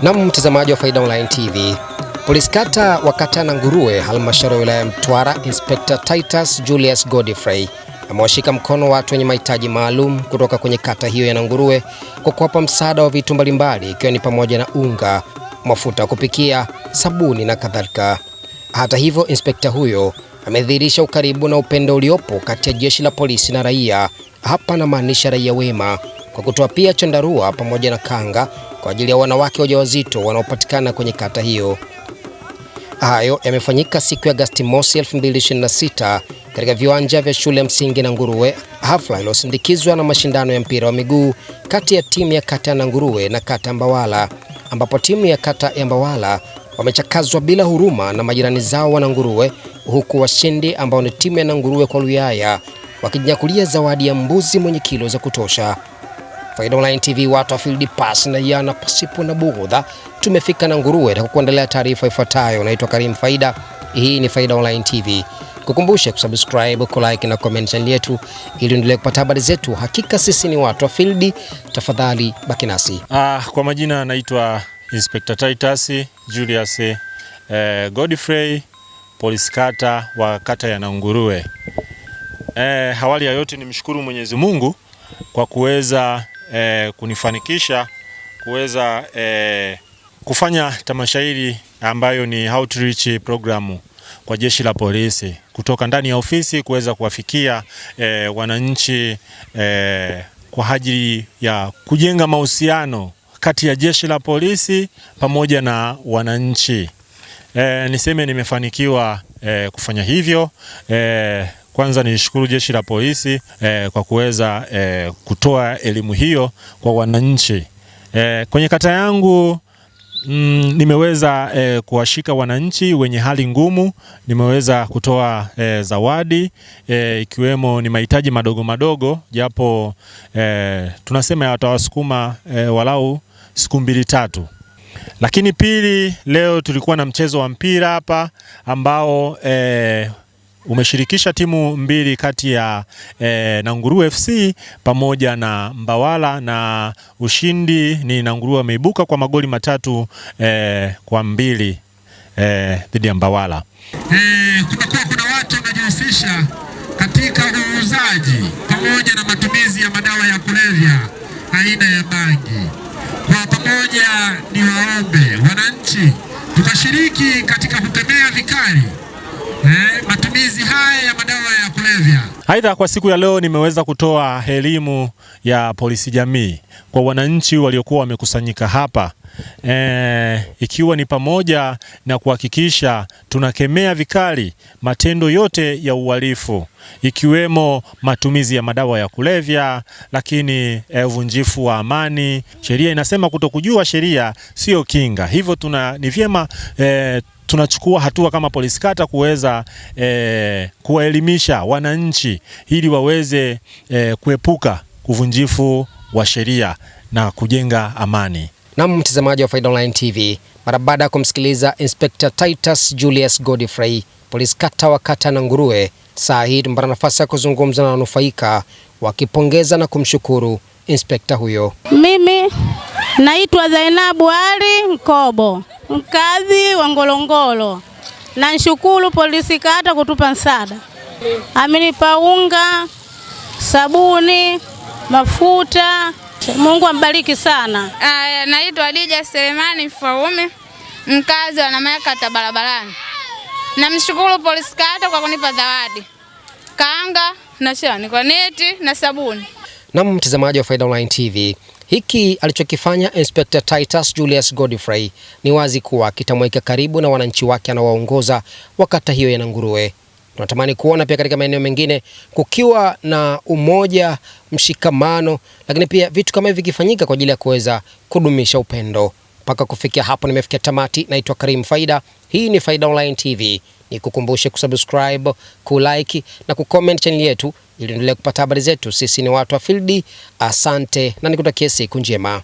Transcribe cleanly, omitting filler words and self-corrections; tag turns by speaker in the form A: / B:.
A: Na mtazamaji wa Faida Online TV, polisi kata wa kata Nanguruwe, halmashauri ya wilaya ya Mtwara, Inspector Titus Julius Godfrey amewashika mkono watu wenye mahitaji maalum kutoka kwenye kata hiyo ya Nanguruwe kwa kuwapa msaada wa vitu mbalimbali ikiwa ni pamoja na unga, mafuta ya kupikia, sabuni na kadhalika. Hata hivyo, inspekta huyo amedhihirisha ukaribu na upendo uliopo kati ya jeshi la polisi na raia. Hapa anamaanisha raia wema kwa kutoa pia chandarua pamoja na kanga kwa ajili ya wanawake wajawazito wanaopatikana kwenye kata hiyo. Hayo yamefanyika siku ya Agosti mosi 2026 katika viwanja vya shule msingi Nanguruwe, hafla iliyosindikizwa na mashindano ya mpira wa miguu kati ya timu ya kata ya Nanguruwe na kata ya Mbawala, ambapo timu ya kata ya Mbawala wamechakazwa bila huruma na majirani zao wa Nanguruwe, huku washindi ambao ni timu ya Nanguruwe kwa Luyaya wakijinyakulia zawadi ya mbuzi mwenye kilo za kutosha. Faida Online TV, watu wa field pass na yana pasipo na bughudha, tumefika Nanguruwe na kukuandalia taarifa ifuatayo. Naitwa Karim Faida, hii ni Faida Online TV. Kukumbushe kusubscribe, kulike na comment channel yetu ili uendelee kupata habari zetu. Hakika sisi ni watu wa field, tafadhali baki nasi.
B: Kwa majina naitwa Inspector Titus Julius Godfrey, polisi kata wa kata ya Nanguruwe. Awali ya yote nimshukuru Mwenyezi Mungu kwa kuweza kunifanikisha kuweza kufanya tamasha hili ambayo ni outreach program kwa jeshi la polisi, kutoka ndani ya ofisi kuweza kuwafikia wananchi kwa ajili ya kujenga mahusiano kati ya jeshi la polisi pamoja na wananchi. Niseme nimefanikiwa kufanya hivyo. Kwanza nishukuru jeshi la polisi kwa kuweza kutoa elimu hiyo kwa wananchi. Kwenye kata yangu nimeweza kuwashika wananchi wenye hali ngumu, nimeweza kutoa zawadi ikiwemo ni mahitaji madogo madogo, japo tunasema yatawasukuma walau siku 2-3. Lakini pili, leo tulikuwa na mchezo wa mpira hapa ambao umeshirikisha timu mbili kati ya Nanguruwe FC pamoja na Mbawala, na ushindi ni Nanguruwe ameibuka kwa magoli 3-2 dhidi ya Mbawala.
C: Kuna watu wanajihusisha katika uuzaji pamoja na matumizi ya madawa ya kulevya aina ya bangi. Kwa pamoja ni waombe wananchi tukashiriki katika kukemea vikali matumizi haya ya madawa ya kulevya.
B: Aidha, kwa siku ya leo nimeweza kutoa elimu ya polisi jamii kwa wananchi waliokuwa wamekusanyika hapa, ikiwa ni pamoja na kuhakikisha tunakemea vikali matendo yote ya uhalifu, ikiwemo matumizi ya madawa ya kulevya, lakini uvunjifu wa amani. Sheria inasema kutokujua sheria sio kinga, hivyo ni vyema tunachukua hatua kama polisi kata kuweza kuwaelimisha wananchi ili waweze kuepuka uvunjifu wa sheria na kujenga amani.
A: Na mtazamaji wa Faida Online TV, mara baada ya kumsikiliza Inspector Titus Julius Godfrey, polisi kata wa kata Nanguruwe, saa hii tumepata nafasi ya kuzungumza na wanufaika wakipongeza na kumshukuru inspekta huyo.
D: Mimi naitwa Zainabu Ali Mkobo, mkazi wa Ngolongolo. Na nishukuru polisi kata kutupa msaada. Amenipa unga, sabuni, mafuta. Mungu ambariki sana.
E: Naitwa Adija Selemani Mfaume, mkazi wa Namayakata barabarani. Namshukuru polisi kata kwa kunipa zawadi, kanga na shani kwa neti na sabuni.
A: Na mtazamaji wa Faida Online TV, hiki alichokifanya Inspector Titus Julius Godfrey ni wazi kuwa kitamweka karibu na wananchi wake anawaongoza wa kata hiyo ya Nanguruwe. Tunatamani kuona pia katika maeneo mengine kukiwa na umoja, mshikamano, lakini pia vitu kama hivi vikifanyika kwa ajili ya kuweza kudumisha upendo. Mpaka kufikia hapo nimefikia tamati. Naitwa Karim Faida, hii ni Faida Online TV. Nikukumbushe kusubscribe, kulike na kucomment channel yetu ili endelee kupata habari zetu. Sisi ni watu wa field. Asante na nikutakie siku njema.